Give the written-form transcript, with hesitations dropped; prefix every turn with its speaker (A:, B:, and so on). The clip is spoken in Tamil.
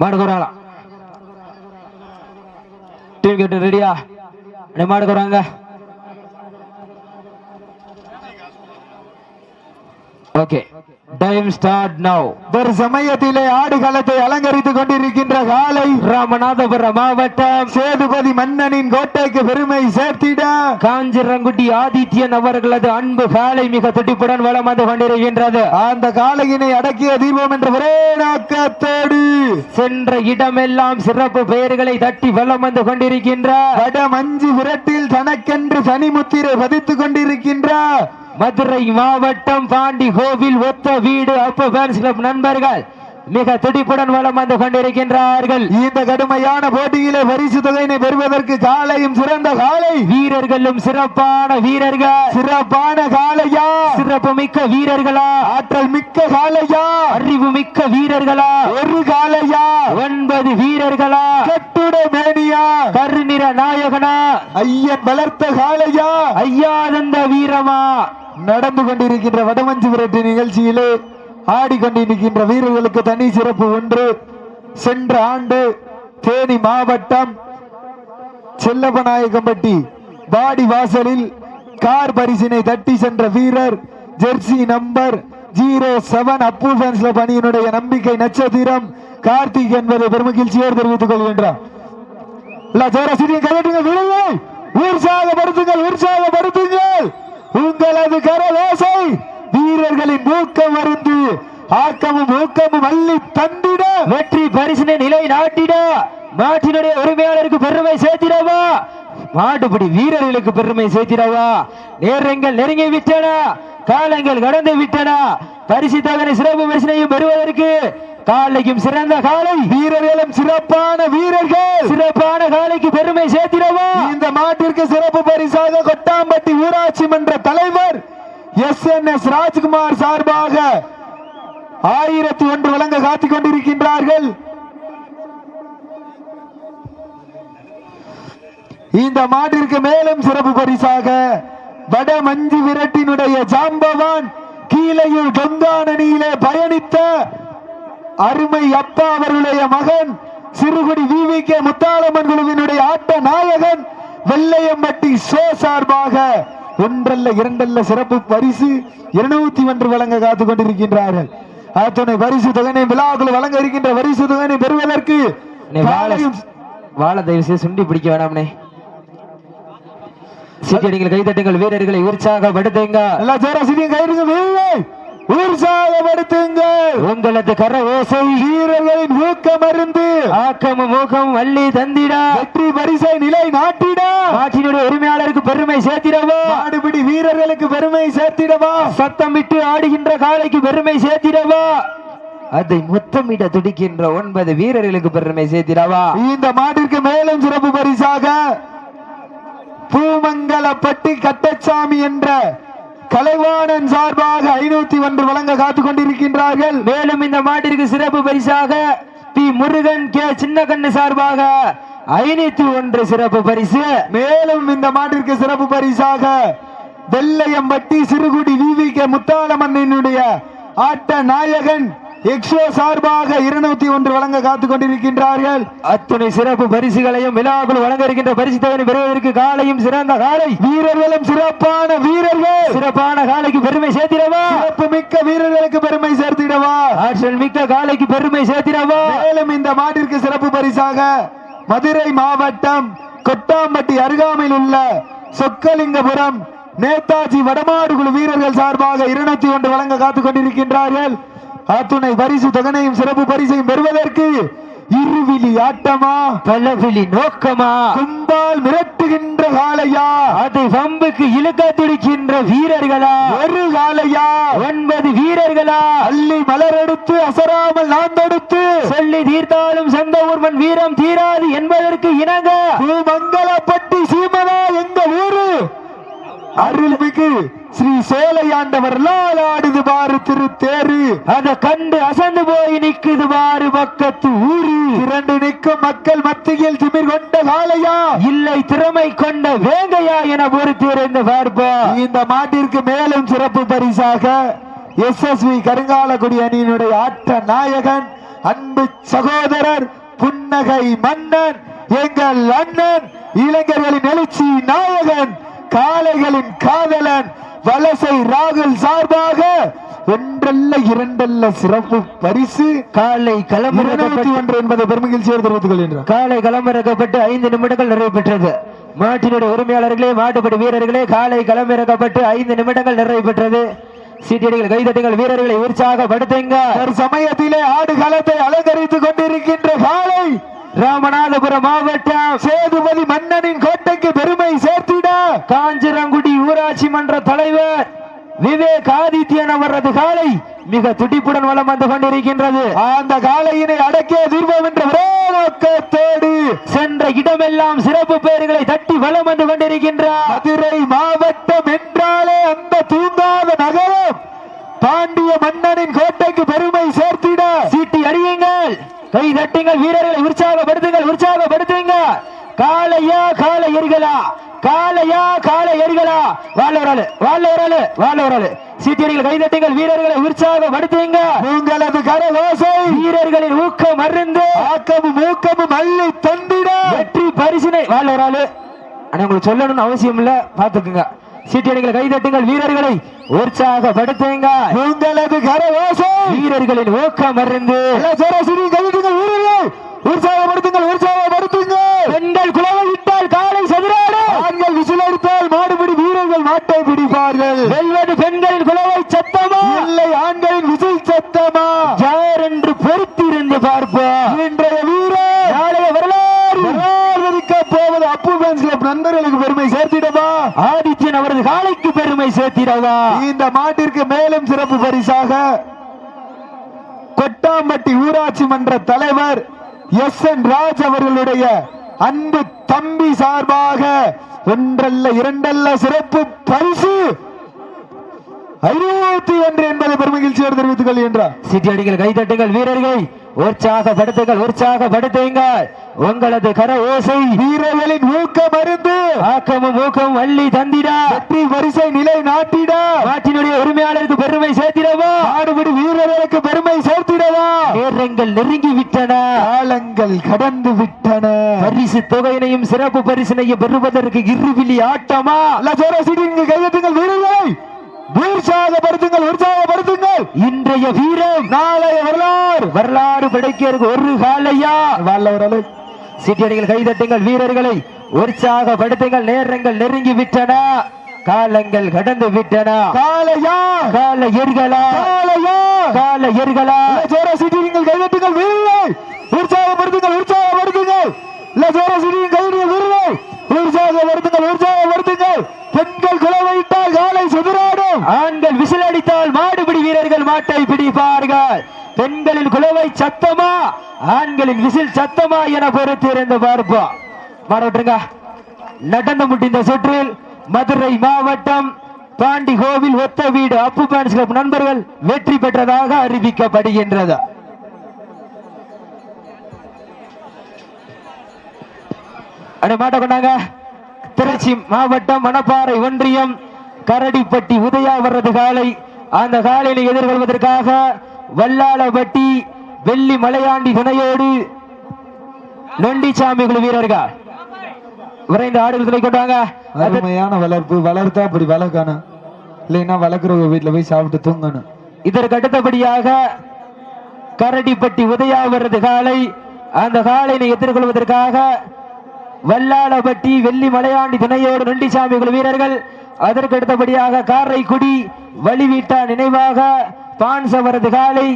A: மாடு குறாங்களா டீம் கேட்டு ரெடியா மாடு குறாங்க ஓகே டைம் ஸ்டார்ட் நவ்
B: ஒரு சமயத்திலே ஆடுகளத்தை அலங்கரித்துக் கொண்டிருக்கின்ற காலை
A: ராமநாதபுரம் மாவட்டம்
B: சேதுபதி மன்னனின் கோட்டைக்கு பெருமை சேர்த்திட
A: காஞ்சிரங்குடி ஆதித்யன் அவர்களது அன்பு காலை மிக துடிப்புடன் வளம் வந்து கொண்டிருக்கின்றது.
B: அந்த காலையினை அடக்கிய தீர்வோம் என்ற ஒரே நோக்கத்தோடு
A: சென்ற இடமெல்லாம் சிறப்பு பெயர்களை தட்டி வளம் வந்து கொண்டிருக்கின்ற
B: வட மஞ்சு விரட்டில் தனக்கென்று தனிமுத்திரை பதித்துக் கொண்டிருக்கின்ற
A: மதுரை மாவட்டம் பாண்டி கோவில் ஒத்த வீடு அப்ப ஃபேன்ஸ் கிளப் நண்பர்கள் மிக துடிப்புடன் வளம் வந்து கொண்டிருக்கின்றார்கள்.
B: இந்த கடுமையான போட்டியிலே பரிசு தொகையினை பெறுவதற்கு காலையும் சிறந்த காலை
A: வீரர்களும் சிறப்பான வீரர்கள்.
B: சிறப்பான காலையா
A: சிறப்பு மிக்க வீரர்களா
B: ஆற்றல் மிக்க காலையா
A: அறிவு மிக்க வீரர்களா
B: ஒரு காலையா
A: 9 வீரர்களா
B: கட்டுட மேனியா
A: கருநிற நாயகனா
B: ஐயன் வளர்த்த காலையா
A: ஐயாதந்த வீரமா
B: நடந்து கொண்டிருக்கின்ற வடமஞ்சு விரட்டு நிகழ்ச்சியிலே ஆடிக்கொண்டிருக்கின்ற வீரர்களுக்கு தனி சிறப்பு ஒன்று. சென்ற ஆண்டு தேனி மாவட்டம் செல்லப்பநாயக்கம்பட்டி பாடி வாசலில் கார் பரிசினை தட்டி சென்ற வீரர் ஜெர்சி நம்பர் 07 அப்பு ஃபேன்ஸ் கிளப் அணியினுடைய நம்பிக்கை நட்சத்திரம் கார்த்திக் என்பதை பெருமகிழ்ச்சியோடு தெரிவித்துக் கொள்கின்றார். உற்சாகப்படுத்துங்கள் உங்களது கரலோசை வீரர்களின் ஊக்கம் மருந்து ஆக்கமும் ஊக்கமும் அள்ளி தந்திட
A: வெற்றி பரிசினை நிலை நாட்டிட நாட்டினுடைய உரிமையாளருக்கு பெருமை சேர்த்திடவா மாட்டுப்படி வீரர்களுக்கு பெருமை சேர்த்திடவா நேரங்கள் நெருங்கி விட்டன காலங்கள் கடந்து விட்டன பரிசு தகன சிறப்பு பரிசினையும் பெறுவதற்கு காலைக்கும் சிறந்த காலை
B: வீரர்களும் சிறப்பான வீரர்கள்
A: சிறப்பான காலைக்கு பெருமை சேர்த்திடவா
B: இந்த மாட்டிற்கு சிறப்பு பரிசாக கொட்டாம்பட்டி ஊராட்சி மன்ற தலைவர் SNS ராஜ்குமார் சார்பாக 1001 வழங்க காத்துக் கொண்டிருக்கின்றார்கள். இந்த மாட்டிற்கு மேலும் சிறப்பு பரிசாக வட மஞ்சு விரட்டினுடைய ஜாம்பவான் கீழையூர் கங்கான் அணியிலே பயணித்த அருமை அப்பா அவர்களுடைய மகன் சிறுகுடி VVK முத்தாளம்மன் குழுவினுடைய ஆட்ட நாயகன் வெள்ளையம்பட்டி சோ சார்பாக ஒன்றல்ல இரண்டல்ல சிறப்பு பரிசு 201 வழங்க காத்துக் கொண்டிருக்கின்றார்கள். அத்துணை பரிசு தொகையை விழாக்குள் வழங்க இருக்கின்ற பரிசு தொகையை பெறுவதற்கு
A: வாழ தயவு செய்து சுண்டி பிடிக்க வேணாம்னே சீட்டியடிகள் கைதட்டுங்கள் வீரர்களை உற்சாகப்படுத்துங்க
B: உற்சாகப்படுத்துங்கள்
A: உங்களது கர ஓசை
B: வீரர்களின் ஊக்கம் மருந்து
A: ஆக்கமும் ஊக்கமும் அள்ளி தந்திட
B: வெற்றி பரிசை நிலை நாட்டிட
A: நாட்டினுடைய உரிமையாளருக்கு பெருமை சேர்த்திடவா
B: ஆடுபிடி வீரர்களுக்கு பெருமை சேர்த்திடவா
A: சத்தமிட்டு ஆடுகின்ற காலைக்கு பெருமை சேர்த்திடவா அதை முத்தமிட துடிக்கின்ற 9 வீரர்களுக்கு பெருமை சேர்த்திடவா
B: இந்த மாட்டிற்கு மேலும் சிறப்பு பரிசாக பூமங்கலப்பட்டி கட்டச்சாமி என்ற கலைவாணன் சார்பாக 501 வழங்க காத்துக் கொண்டிருக்கின்றார்கள்.
A: மேலும் இந்த மாட்டிற்கு சிறப்பு பரிசாக பி முருகன் கே சின்னகண்ணு சார்பாக 501 சிறப்பு பரிசு.
B: மேலும் இந்த மாட்டிற்கு சிறப்பு பரிசாக வெள்ளையம்பட்டி சிறுகுடி VVK முத்தாளம்மன்னுடைய ஆட்ட நாயகன் எக்ஸோ சார்பாக 201 வழங்க காத்துக் கொண்டிருக்கின்றார்கள்.
A: அத்துணை சிறப்பு பரிசுகளையும் விழாக்குள் வழங்க இருக்கின்ற பரிசு தொகை பெறுவதற்கு காலையும் சிறந்த காலை
B: வீரர்களும் சிறப்பான வீரர்கள்
A: சிறப்பான காலைக்கு பெருமை சேர்த்திடவா
B: சிறப்பு மிக்க வீரர்களுக்கு பெருமை சேர்த்திடவா
A: ஆற்றல் மிக்க காலைக்கு பெருமை சேர்த்திடவா.
B: மேலும் இந்த மாட்டிற்கு சிறப்பு பரிசாக மதுரை மாவட்டம் கொட்டாம்பட்டி அருகாமையில் உள்ள சொக்கலிங்கபுரம் நேதாஜி வடமாடு குழு வீரர்கள் சார்பாக 201 வழங்க காத்துக் கொண்டிருக்கின்றார்கள். அத்துணை பரிசு தொகையையும் சிறப்பு பரிசையும் பெறுவதற்கு இருவிழி ஆட்டமா
A: பலவிழி நோக்கமா
B: கும்பால் மிரட்டுகின்ற காலையா
A: அதை வம்புக்கு இழுக்க துடிக்கின்ற வீரர்களா
B: ஒரு காலையா
A: 9 வீரர்களா
B: அள்ளி மலரெடுத்து அசராமல் நான் தொடுத்து
A: சொல்லி தீர்த்தாலும் சொந்த ஊர்மன் வீரம் தீராது என்பதற்கு இணங்க
B: மங்களப்பட்டி சீமனா எங்க ஊரு அருள்மிகு ஸ்ரீ சோலையாண்டவர் ஆடுது பாரு திருத்தேரு
A: அதை கண்டு அசந்து போய் நிக்குது பாரு பக்கத்து ஊரு
B: இரண்டு நிற்கும் மக்கள் மத்தியில் திமிர் கொண்ட காலையா
A: இல்லை திறமை கொண்ட வேங்கையா என பொறுத்திருந்து பார்ப்போம்.
B: இந்த மாட்டிற்கு மேலும் சிறப்பு பரிசாக SSV கருங்காலக்குடி அணியினுடைய ஆட்ட நாயகன் அன்பு சகோதரர் புன்னகை மன்னன் எங்கள் அண்ணன் இளைஞர்களின் எழுச்சி நாயகன் காளைகளின் காதலன் வலசை ராகுல் சார்பாக ஒன்றல்ல இரண்டல்ல சிறப்பு பரிசு
A: காலை
B: களமிறக்கப்பட்டு என்பதை பெருமகிழ்ச்சி தெரிவித்துக் கொள்கின்றோம்.
A: காலை களமிறக்கப்பட்டு 5 நிமிடங்கள் நிறைவு பெற்றது. மாட்டினுடைய உரிமையாளர்களே மாட்டுப்படி வீரர்களே காலை களமிறக்கப்பட்டு 5 நிமிடங்கள் நிறைவு பெற்றது. சீட்டியடிகள் கைதட்டுங்கள் வீரர்களை உற்சாகப்படுத்துங்க.
B: ஒரு சமயத்திலே ஆடுகளத்தை அலங்கரித்துக் கொண்டிருக்கின்ற காலை
A: ராமநாதபுரம் மாவட்டம்
B: சேதுபதி மன்னனின் கோட்டைக்கு பெருமை சேர்த்திட
A: காஞ்சிரங்குடி ஊராட்சி மன்ற தலைவர் விவேக் ஆதித்யன் அவரது காலை மிக துடிப்புடன் வலம் வந்து கொண்டிருக்கின்றது.
B: அந்த காலையினை அடக்கிய தீர்வோம் என்ற நோக்கத்தோடு
A: சென்ற இடமெல்லாம் சிறப்பு பெயர்களை தட்டி வலம் வந்து கொண்டிருக்கின்றார்.
B: மதுரை மாவட்டம் என்றாலே அந்த தூங்காத நகரம் பாண்டிய மன்னனின் கோட்டைக்கு பெருமை சேர்த்திட
A: சீட்டி அடியுங்கள், கை தட்டுங்கள், வீரர்களை உற்சாகப்படுத்துங்கள், உற்சாகப்படுத்துங்க. காளையா காளை எரிகளா, காளையா காளை எரிகளா, வாழ்வராளு சீட்டியடிகள் கைதட்டுங்கள் வீரர்களை உற்சாகப்படுத்துங்க.
B: உங்களது கரகோசை
A: வீரர்களின் ஊக்கம் அறிந்து
B: ஆக்கமும் ஊக்கமும் அள்ளி தந்திட
A: வெற்றி பரிசினை வாழ்வராளு உங்களுக்கு சொல்லணும்னு அவசியம் இல்ல, பாத்துக்குங்க. சீட்டியடிகள் கைதட்டுங்கள் வீரர்களை உற்சாகப்படுத்துங்க.
B: உங்களது கரகோசை
A: வீரர்களின் ஊக்கம் அறிந்து
B: வீரர்கள் உற்சாகப்படுத்துங்கள், உற்சாகப்படுத்துங்க.
A: பெண்கள் குலவை விட்டால் காலை சதுராடு,
B: ஆண்கள் விசில் அடித்தால் மாடுபிடி வீரர்கள் மாட்டை பிடிப்பார்கள்.
A: வெல்வது பெண்களின் குலவை சத்தமா
B: இல்லை ஆண்களின் விசில் சத்தமா
A: யார் என்று பொறுத்திருந்து பார்ப்போம்.
B: இன்றைய வீரர்
A: நாளைய வரலாறு
B: போவது அப்பு ஃபேன்ஸ் கிளப் நண்பர்களுக்கு பெருமை சேர்த்திடவா,
A: ஆதித்யன் அவரது காலைக்கு பெருமை சேர்த்திடவா.
B: இந்த மாட்டிற்கு மேலும் சிறப்பு பரிசாக கொட்டாம்பட்டி ஊராட்சி மன்ற தலைவர் SN ராஜ் அவர்களுடைய அன்பு தம்பி சார்பாக ஒன்றல்ல இரண்டல்ல சிறப்பு பரிசு 51 என்பதை பெருமகிழ்ச்சியோடு தெரிவித்துக் கொள்கின்றார்.
A: சீட்டியடிகள் கைதட்டுங்கள் வீரர்கள் உற்சாகப்படுத்துங்கள், உற்சாகப்படுத்துங்கள். உங்களது கர ஓசை
B: வீரர்களின் ஊக்கம் மருந்து
A: ஆக்கமும் ஊக்கமும் அள்ளி தந்திட
B: வெற்றி பரிசை நிலை நாட்டிட
A: நாட்டினுடைய உரிமையாளருக்கு பெருமை சேர்த்திடவா,
B: ஆடுபடி வீரர்களுக்கு பெருமை சேர்த்திடவா.
A: நேரங்கள் நெருங்கி விட்டன,
B: காலங்கள் கடந்து விட்டன.
A: பரிசு தொகையினையும் சிறப்பு பரிசினையும் பெறுவதற்கு இருவிழி ஆட்டமா.
B: கையெழுத்துங்கள் வீரர்களை உற்சாகப்படுத்துங்கள், உற்சாகப்படுத்துங்கள்.
A: இன்றைய வீரம்
B: நாளைய
A: வரலாறு படைக்கிறதுக்கு ஒரு காலையா
B: வாழ்வராளு.
A: சீட்டியடிகள் கைதட்டுங்கள் வீரர்களை உற்சாகப்படுத்துங்கள். நேரங்கள் நெருங்கி விட்டன, காலங்கள் கடந்து விட்டன.
B: காலையா
A: கால எர்களா,
B: காலையா
A: கால எர்களா.
B: சீட்டியடிகள் கைதட்டுங்கள் வீரர்களை உற்சாகப்படுத்துங்கள், உற்சாகப்படுத்துங்கள். உற்சாகப்படுத்துங்கள், உற்சாகப்படுத்துங்கள். பெண்கள் குலவையிட்டால் காலை சுதராடும்,
A: ஆண்கள் விசில் அடித்தால் மாடுபிடி வீரர்கள் மாட்டை பிடிப்பார்கள். பெண்களின் குலவை சத்தமா ஆண்களின் விசில் சத்தமா என பொறுத்திருந்து பார்ப்போம். மாறட்டுங்க. நடந்து முடிந்த சுற்றில் மதுரை மாவட்டம் பாண்டி கோவில் ஒத்த வீடு அப்பு ஃபேன்ஸ் கிளப் நண்பர்கள் வெற்றி பெற்றதாக அறிவிக்கப்படுகின்றது. மாட்ட கொண்டாங்க. திருச்சி மாவட்டம் மணப்பாறை ஒன்றியம் கரடிப்பட்டி உதயா வர்றது காலை. அந்த காலையை எதிர்கொள்வதற்காக வல்லாளப்பட்டி வெள்ளி மலையாண்டி துணையோடு நொண்டிச்சாமி குழு வீரர்கள் விரைந்து ஆடுகள் துணை கொண்டாங்க.
B: அருமையான வளர்ப்பு, வளர்த்தா அப்படி வளர்க்கணும், இல்லைன்னா வளர்க்குறவங்க வீட்டுல போய் சாப்பிட்டு தூங்கணும்.
A: இதற்கு அடுத்தபடியாக கரடிப்பட்டி உதயா வர்றது காலை. அந்த காலையை எதிர்கொள்வதற்காக வல்லாளப்பட்டி வெள்ளி மலையாண்டி துணையோடு நொண்டிசாமி குழு வீரர்கள். அதற்கு அடுத்தபடியாக காரைக்குடி வழிவீட்டா நினைவாக பான்சவரது காலை.